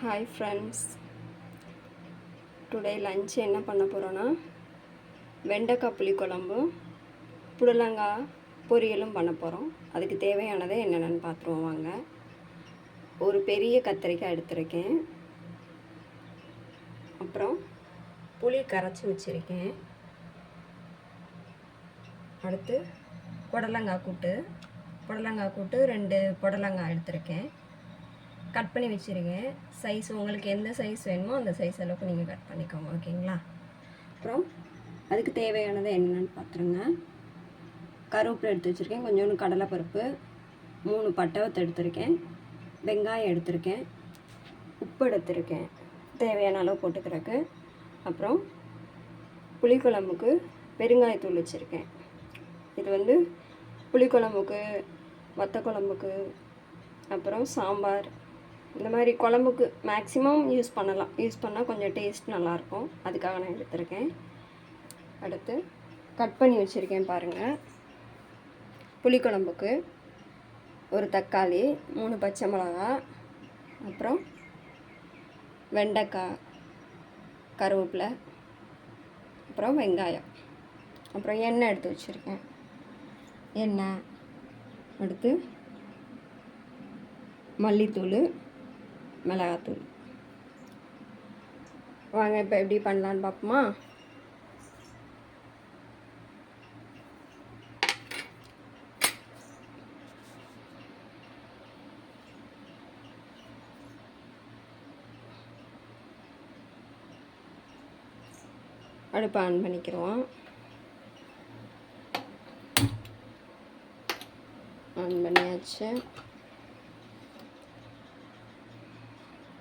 Hi friends, today lunch என்ன பண்ண போகிறோன்னா வெண்டைக்காய் புளிக்குழம்பும் புடலங்காய் பொரியலும் பண்ண போகிறோம். அதுக்கு தேவையானதை என்னென்னு பார்த்துருவோம் வாங்க. ஒரு பெரிய கத்திரிக்காய் எடுத்திருக்கேன், அப்புறம் புளி கரைச்சி வச்சுருக்கேன், அடுத்து புடலங்காய் கூட்டு 2 புடலங்காய் எடுத்திருக்கேன், கட் பண்ணி வச்சுருக்கேன். சைஸ் உங்களுக்கு எந்த சைஸ் வேணுமோ அந்த சைஸ் அளவுக்கு நீங்கள் கட் பண்ணிக்கோங்க, ஓகேங்களா. அப்புறம் அதுக்கு தேவையானது என்னென்னு பார்த்துருங்க. கருவேப்பிலை எடுத்து வச்சுருக்கேன், கொஞ்சோண்டு கடலைப்பருப்பு, 3 பட்டை எடுத்திருக்கேன், வெங்காயம் எடுத்திருக்கேன், உப்பு எடுத்திருக்கேன் தேவையான அளவு போட்டுக்கிறதுக்கு. அப்புறம் புளிக்குழம்புக்கு பெருங்காயத்தூள் வச்சுருக்கேன். இது புளிக்குழம்புக்கு, வத்த குழம்புக்கு, அப்புறம் சாம்பார், இந்த மாதிரி குழம்புக்கு மேக்ஸிமம் யூஸ் பண்ணலாம். யூஸ் பண்ணால் கொஞ்சம் டேஸ்ட் நல்லாயிருக்கும், அதுக்காக நான் எடுத்திருக்கேன். அடுத்து கட் பண்ணி வச்சுருக்கேன் பாருங்கள். புளிக்குழம்புக்கு ஒரு தக்காளி, 3 பச்சை மிளகா, அப்புறம் வெண்டைக்காய், கருவேப்பிலை, அப்புறம் வெங்காயம், அப்புறம் எண்ணெய் எடுத்து வச்சுருக்கேன். எண்ணெய், அடுத்து மல்லித்தூள், மிளகாத்தூள். வாங்க இப்போ எப்படி பண்ணலான்னு பார்ப்போமா. அடுப்பை ஆன் பண்ணிக்கிறோம். ஆன் பண்ணியாச்சு.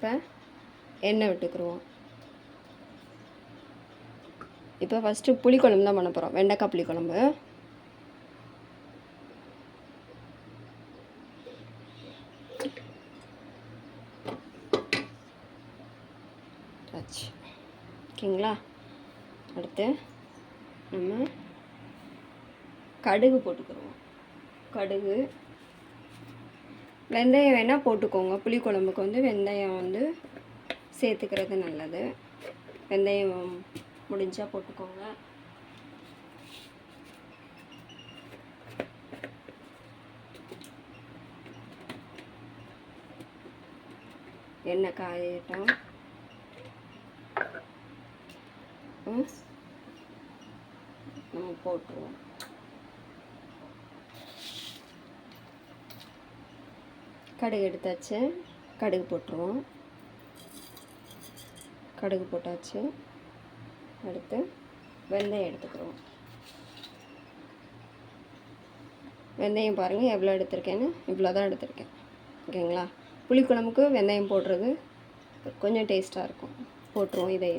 இப்போ எண்ணெய் விட்டுக்குருவோம். இப்போ ஃபஸ்ட்டு புளிக்குழம்பு தான் பண்ண போகிறோம், வெண்டைக்காய் புளிக்குழம்பு. ஓகேங்களா. அடுத்து நம்ம கடுகு போட்டுக்கிறோம். கடுகு, வெந்தயம் வேணால் போட்டுக்கோங்க. புளிக்குழம்புக்கு வெந்தயம் சேர்த்துக்கிறது நல்லது. வெந்தயம் முடிஞ்சால் போட்டுக்கோங்க. எண்ணெய் காயட்டும். நம்ம போட்டுருவோம். கடுகு எடுத்தாச்சு, கடுகு போட்டுருவோம். கடுகு போட்டாச்சு. அடுத்து வெந்தயம் எடுத்துக்கிறோம். வெந்தயம் பாருங்கள் எவ்வளோ எடுத்திருக்கேன்னு, இவ்வளோ தான் எடுத்திருக்கேன், ஓகேங்களா. புளிக்குழம்புக்கு வெந்தயம் போடுறது கொஞ்சம் டேஸ்ட்டாக இருக்கும். போட்டுருவோம். இதை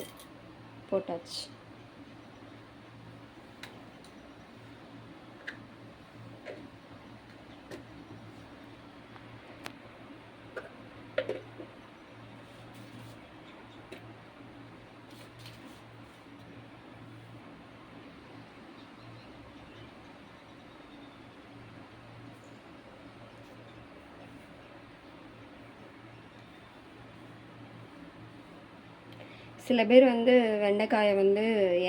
போட்டாச்சு. சில பேர் வெண்டைக்காயை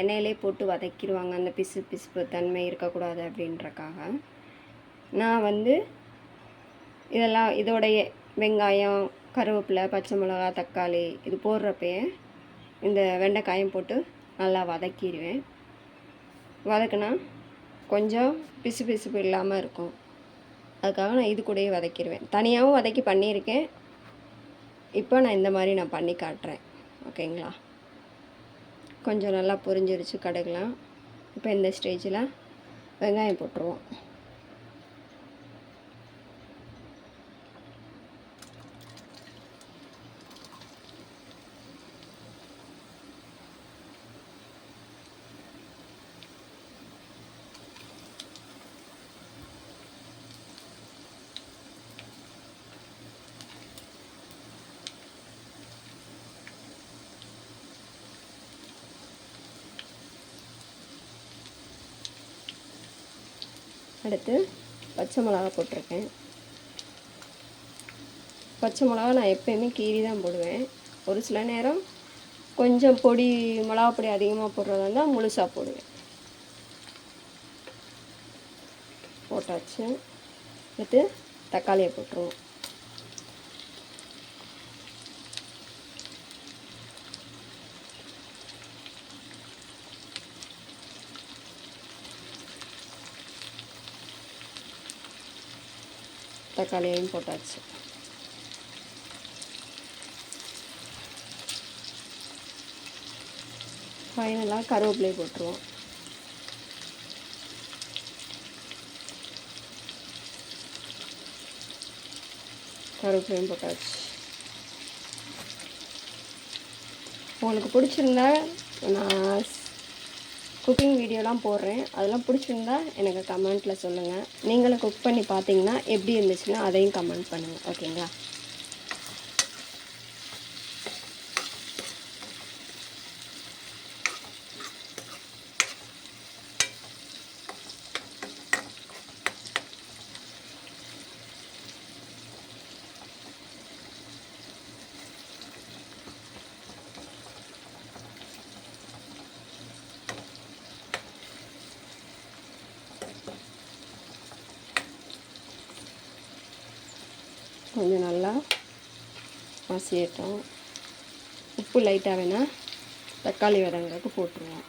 எண்ணெயிலே போட்டு வதக்கிடுவாங்க, அந்த பிசுப்பு தன்மை இருக்கக்கூடாது அப்படின்றக்காக. நான் இதோடைய வெங்காயம், கருவேப்பிலை, பச்சை மிளகா, தக்காளி இது போடுறப்பயே இந்த வெண்டைக்காயும் போட்டு நல்லா வதக்கிடுவேன். வதக்குனா கொஞ்சம் பிசுப்பு இல்லாமல் இருக்கும். அதுக்காக நான் இது கூடயே வதக்கிடுவேன். தனியாகவும் வதக்கி பண்ணியிருக்கேன். இப்போ நான் இந்த மாதிரி நான் பண்ணி காட்டுறேன், ஓகேங்களா. கொஞ்சம் நல்லா பொரிஞ்சிருச்சு கடுகுலாம். இப்போ இந்த ஸ்டேஜில் வெங்காயம் போட்டுருவோம். அடுத்து பச்சை மிளகா போட்டிருக்கேன். பச்சை மிளகா நான் எப்போயுமே கீரி தான் போடுவேன். ஒரு சில நேரம் கொஞ்சம் பொடி மிளகா பொடி அதிகமாக போடுறதா இருந்தால் முழுசாக போடுவேன். போட்டாச்சு. அடுத்து தக்காளியை போட்டுருவோம். தக்காளியையும் போட்டாச்சு. ஃபைனலாக கருவேப்பிலையை போட்டுருவோம். கருவேப்பிலையும் போட்டாச்சு. உங்களுக்கு பிடிச்சிருந்தா நான் குக்கிங் வீடியோலாம் போடுறேன், அதெல்லாம் பிடிச்சிருந்தா எனக்கு கமெண்ட்டில் சொல்லுங்கள். நீங்களும் குக் பண்ணி பார்த்தீங்கன்னா எப்படி இருந்துச்சுன்னா அதையும் கமெண்ட் பண்ணுங்கள். ஓகேங்களா? கொஞ்சம் நல்லா மசியட்டும். உப்பு லைட்டாக வேணால் தக்காளி வதங்கிறதுக்கு போட்டுருவோம்.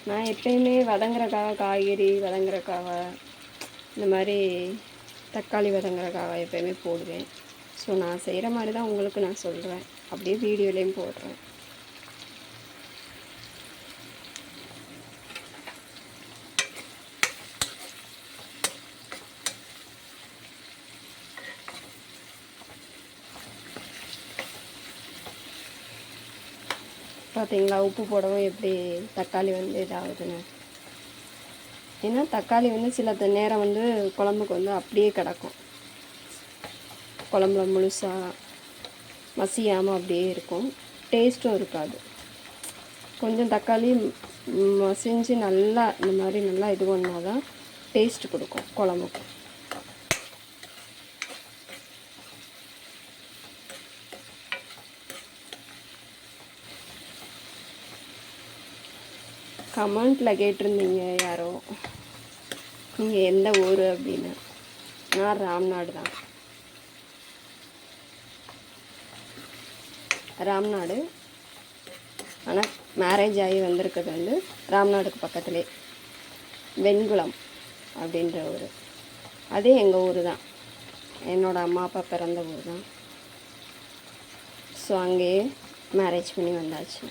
நான் எப்பயுமே வதங்குறக்காக காய்கறி வதங்குறக்காக இந்த மாதிரி தக்காளி வதங்குறக்காக எப்பயுமே போடுவேன். ஸோ நான் செய்கிற மாதிரி தான் உங்களுக்கு நான் சொல்கிறேன், அப்படியே வீடியோலேயும் போடுறேன். பார்த்தீங்களா உப்பு போடவும் எப்படி தக்காளி வந்து இதாகுதுன்னு. ஏன்னா தக்காளி வந்து சில நேரம் வந்து குழம்புக்கு வந்து அப்படியே கிடக்கும், குழம்புல முழுசாக மசியாமல் அப்படியே இருக்கும், டேஸ்ட்டும் இருக்காது. கொஞ்சம் தக்காளி மசிஞ்சு நல்லா இந்த மாதிரி நல்லா இது பண்ணால் தான் டேஸ்ட் கொடுக்கும் குழம்புக்கு. கமெண்ட்டில் கேட்டிருந்தீங்க யாரோ நீங்கள் எந்த ஊர் அப்படின்னு. நான் ராம்நாடு தான். ராம்நாடு, ஆனால் மேரேஜ் ஆகி வந்திருக்கிறது வந்து ராம்நாடுக்கு பக்கத்துலே வெண்குளம் அப்படின்ற ஊர். அதே எங்கள் ஊர் தான், என்னோடய அம்மா அப்பா பிறந்த ஊர் தான். ஸோ அங்கேயே மேரேஜ் பண்ணி வந்தாச்சு.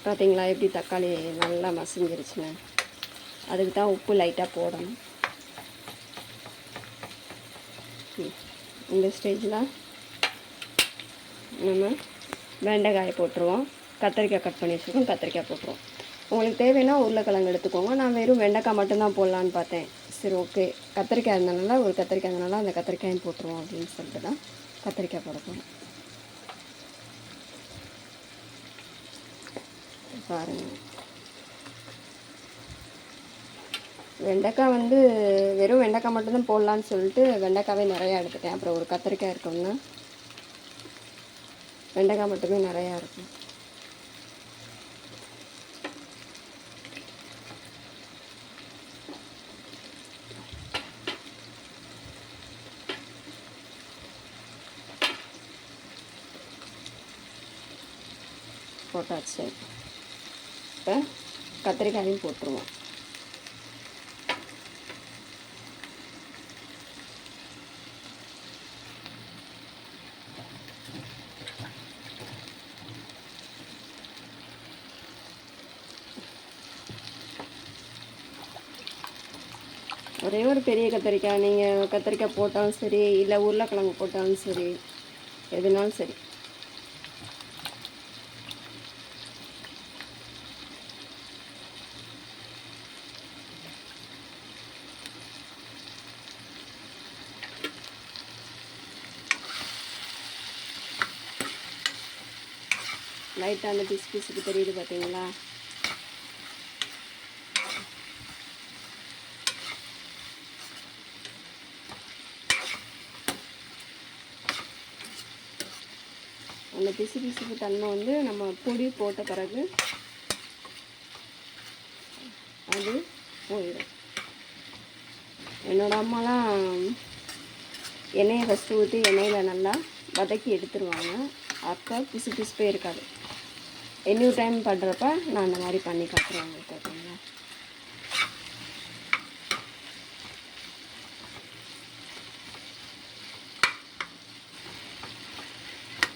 பார்த்தீங்களா எப்படி தக்காளி நல்லா மசிஞ்சிருச்சுன்னு. அதுக்கு தான் உப்பு லைட்டாக போடணும். இந்த ஸ்டேஜில் நம்ம வெண்டைக்காயை போட்டுருவோம். கத்திரிக்காய் கட் பண்ணி வச்சுருக்கோம், கத்திரிக்காய் போட்டுருவோம். உங்களுக்கு தேவைன்னா உருளைக்கிழங்கு எடுத்துக்கோங்க. நான் வெறும் வெண்டைக்காய் மட்டும்தான் போடலான்னு பார்த்தேன். சரி ஓகே, கத்திரிக்காய் இருந்தனால ஒரு கத்திரிக்காய் இருந்தனால அந்த கத்திரிக்காயும் போட்டுருவோம் அப்படின்னு சொல்லிட்டு தான் கத்திரிக்காய் போட போகிறோம். பாருங்கள், வெண்டைக்காய் வந்து வெறும் வெண்டைக்காய் மட்டும்தான் போடலான்னு சொல்லிட்டு வெண்டைக்காவே நிறையா எடுத்துட்டேன். அப்புறம் ஒரு கத்திரிக்காய் இருக்கோம்னா வெண்டைக்காய் மட்டுமே நிறையா இருக்கும். போட்டாச்சு. இப்போ கத்திரிக்காயும் போட்டுருவோம். ஒரே ஒரு பெரிய கத்திரிக்காய், நீங்கள் கத்திரிக்காய் போட்டாலும் சரி, இல்லை உருளைக்கிழங்கு போட்டாலும் சரி, எதுனாலும் சரி. லைட்டாக அந்த பிசு பிசுக்கு தெரியுது பார்த்தீங்களா? அந்த பிசு தன்மை வந்து நம்ம பொடி போட்ட பிறகு அது போயிடும். என்னோடய அம்மாலாம் எண்ணெயை ஃபஸ்ட்டு ஊற்றி எண்ணெயில் நல்லா வதக்கி எடுத்துருவாங்க. அப்போ பிசுப்பே இருக்காது. இன்னொரு டைம் பண்ணுறப்ப நான் அந்த மாதிரி பண்ணி காட்டுறேன் உங்களுக்கு. ஓகேங்களா?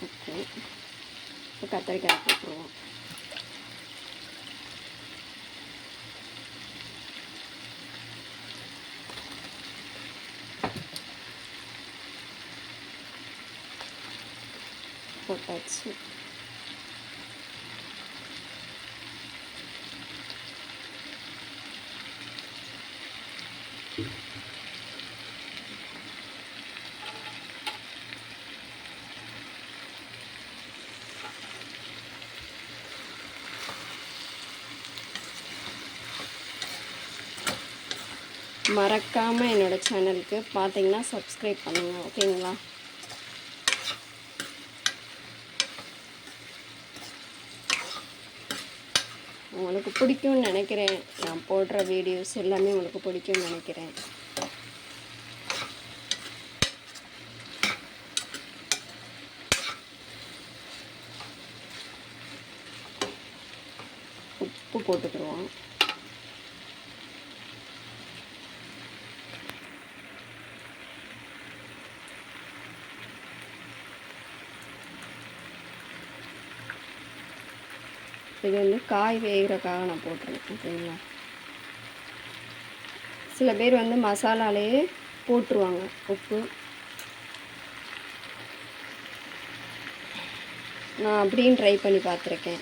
ஓகே, இப்போ கத்திரிக்காய் போட்டுருவோம். போட்டாச்சு. மறக்காமல் என்னோடய சேனலுக்கு பார்த்தீங்கன்னா சப்ஸ்கிரைப் பண்ணுங்கள். ஓகேங்களா? உங்களுக்கு பிடிக்கும்னு நினைக்கிறேன். நான் போடுற வீடியோஸ் எல்லாமே உங்களுக்கு பிடிக்கும்னு நினைக்கிறேன். உப்பு போட்டுக்கிடுவோம். இது வந்து காய் வேகிறக்காக நான் போட்டுருவேன். ஓகேங்களா? சில பேர் வந்து மசாலாலேயே போட்டுருவாங்க உப்பு. நான் அப்படியும் ட்ரை பண்ணி பார்த்துருக்கேன்.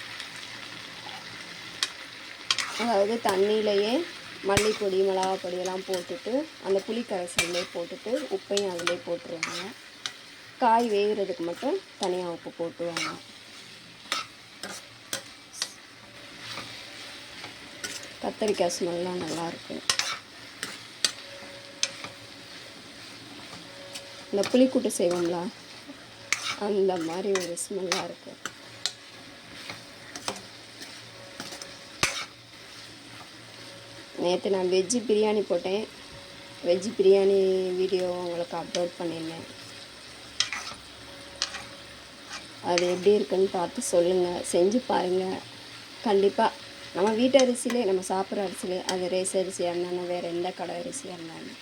அதாவது தண்ணியிலையே மல்லிப்பொடி மிளகாப்பொடியெல்லாம் போட்டுட்டு அந்த புளி கரைசல்லே போட்டுட்டு உப்பையும் அதிலே போட்டுருவாங்க. காய் வேகிறதுக்கு மட்டும் தனியாக உப்பு போட்டுருவாங்க. கத்திரிக்காய் ஸ்மெல்லாம் நல்லாயிருக்கும். இந்த புளிக்கூட்டு செய்வோம்ல அந்த மாதிரி ஒரு ஸ்மெல்லாக இருக்கும். நேற்று நான் வெஜ்ஜு பிரியாணி போட்டேன். வெஜ்ஜு பிரியாணி வீடியோ உங்களுக்கு அப்லோட் பண்ணியிருந்தேன். அது எப்படி இருக்குன்னு பார்த்து சொல்லுங்கள், செஞ்சு பாருங்கள். கண்டிப்பாக நம்ம வீட்டு அரிசியிலே, நம்ம சாப்பிட்ற அரிசியிலே, அது ரேஸ் அரிசியாக இருந்தாலும் வேறு எந்த கடை அரிசியாக இருந்தாலும்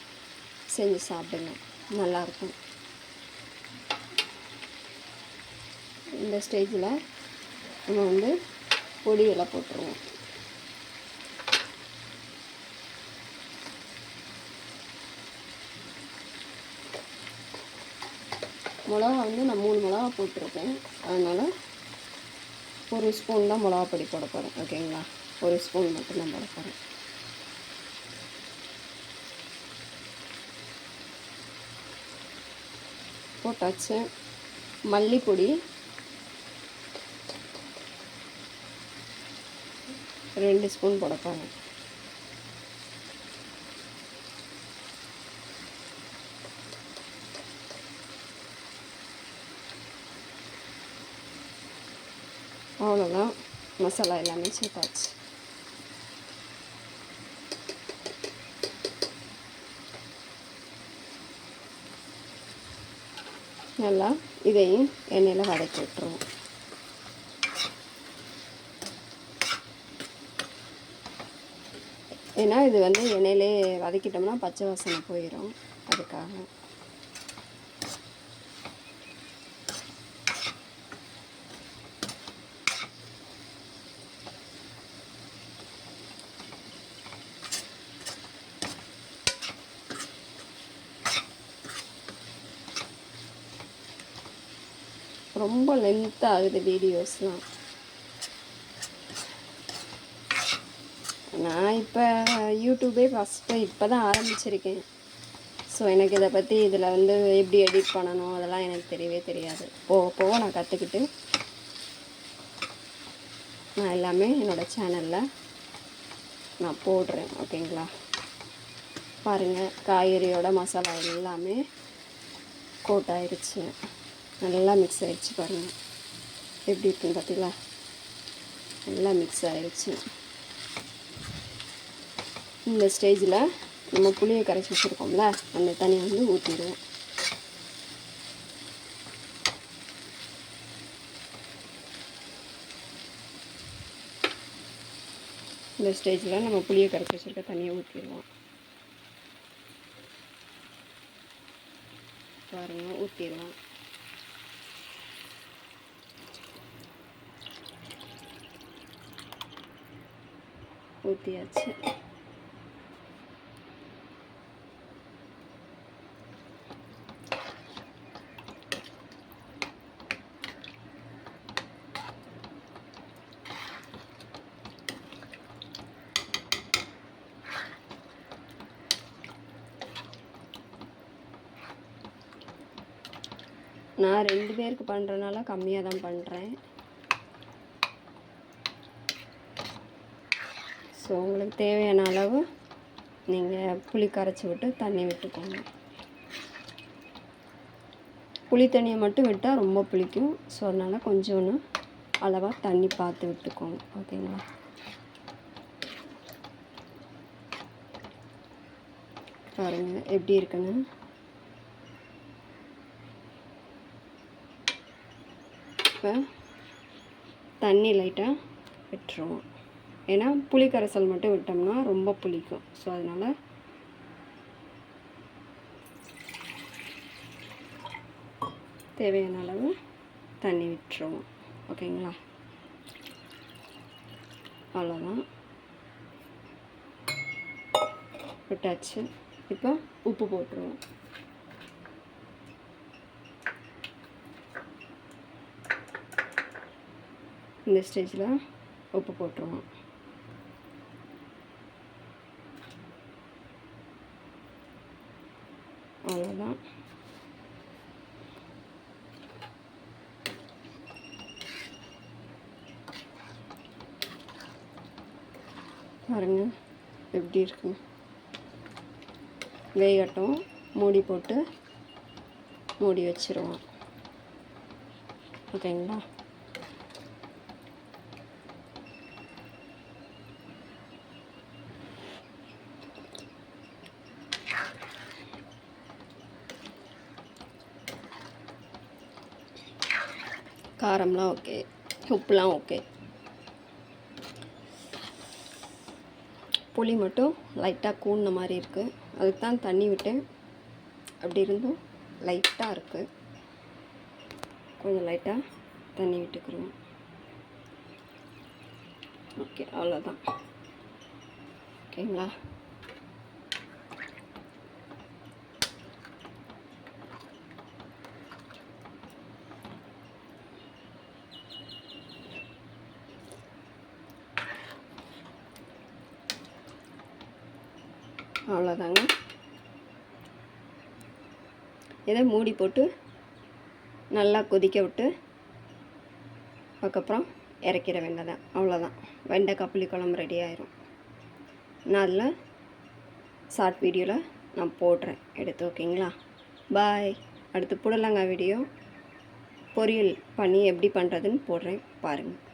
செஞ்சு சாப்பிடுங்க, நல்லாயிருக்கும். இந்த ஸ்டேஜில் நம்ம வந்து பொடியெல்லாம் போட்டுருவோம். மிளகா வந்து நான் 3 மிளகா போட்டிருக்கேன். அதனால் 1 ஸ்பூன் தான் மிளகா பொடி போட போகிறேன். ஓகேங்களா? 1 ஸ்பூன் மட்டும் தான் போட போகிறேன். போட்டாச்சு. மல்லிப்பொடி 2 ஸ்பூன் போட போகிறேன். அவ்வளோதான், மசாலா எல்லாமே சேர்த்தாச்சு. நல்லா இதையும் எண்ணெயில் வதக்கி விட்டுருவோம். ஏன்னா இது வந்து எண்ணெயிலே வதக்கிட்டோம்னா பச்சை வாசனை போயிடும். அதுக்காக ரொம்ப லென்த்தாக ஆகுது வீடியோஸ்லாம். நான் இப்போ யூடியூபே ஃபஸ்ட்டு இப்போ தான் ஆரம்பிச்சிருக்கேன். ஸோ எனக்கு இதை பற்றி இதில் வந்து எப்படி எடிட் பண்ணணும் அதெல்லாம் எனக்கு தெரியவே தெரியாது. போக போக நான் கற்றுக்கிட்டு நான் எல்லாமே என்னோடய சேனலில் நான் போடுறேன். ஓகேங்களா? பாருங்கள், காய்கறியோட மசாலா எல்லாமே கோட் ஆயிடுச்சு, நல்லா மிக்ஸ் ஆகிடுச்சு பாருங்கள். எப்படி இருக்குன்னு பார்த்தீங்களா? நல்லா மிக்ஸ் ஆகிடுச்சு. இந்த ஸ்டேஜில் நம்ம புளியை கரைச்சி வச்சுருக்கோம்ல, அந்த தண்ணியை வந்து ஊற்றிடுவோம். இந்த ஸ்டேஜில் நம்ம புளியை கரைச்சி வச்சுருக்க தண்ணியை ஊற்றிடுவோம். பாருங்கள், ஊற்றிடுவோம். ஊற்றியாச்சு. நான் 2 பேருக்கு பண்ணுறதுனால கம்மியாக தான் பண்ணுறேன். ஸோ உங்களுக்கு தேவையான அளவு நீங்கள் புளி கரைச்சி விட்டு தண்ணி விட்டுக்கோங்க. புளி தண்ணியை மட்டும் விட்டால் ரொம்ப புளிக்கும். ஸோ அதனால் கொஞ்சோன்னு அளவாக தண்ணி பார்த்து விட்டுக்கோங்க. ஓகேங்களா? பாருங்கள் எப்படி இருக்குன்னு. இப்போ தண்ணி லைட்டாக விட்டுருவோம். ஏன்னா புளி கரைசல் மட்டும் விட்டோம்னா ரொம்ப புளிக்கும். ஸோ அதனால் தேவையான அளவு தண்ணி விட்டுருவோம். ஓகேங்களா? அவ்வளோதான், விட்டாச்சு. இப்போ உப்பு போட்டுருவோம். இந்த ஸ்டேஜில் உப்பு போட்டுருவோம். அவ்வளோதான். பாருங்கள் எப்படி இருக்கு. வேகட்டும். மூடி போட்டு மூடி வச்சுருவோம். ஓகேங்களா? காரம்லாம் ஓகே, உப்புலாம் ஓகே. புளி மட்டும் லைட்டாக கூடின மாதிரி இருக்குது. அதுக்கு தான் தண்ணி விட்டேன். அப்படி இருந்தும் லைட்டாக இருக்குது. கொஞ்சம் லைட்டாக தண்ணி விட்டுக்குருவோம். ஓகே, அவ்வளோதான். ஓகேங்களா? அவ்வளோதாங்க. இதை மூடி போட்டு நல்லா கொதிக்க விட்டு அதுக்கப்புறம் இறக்கிற வேண்டியதான். அவ்வளோதான், வெண்டைக்காய் புளிக்குழம்பு ரெடி ஆயிரும். நான் அதில் ஷார்ட் வீடியோவில் நான் போடுறேன் எடுத்து. ஓகேங்களா? பாய். அடுத்து புடலங்காய் வீடியோ பொரியல் பண்ணி எப்படி பண்ணுறதுன்னு போடுறேன், பாருங்கள்.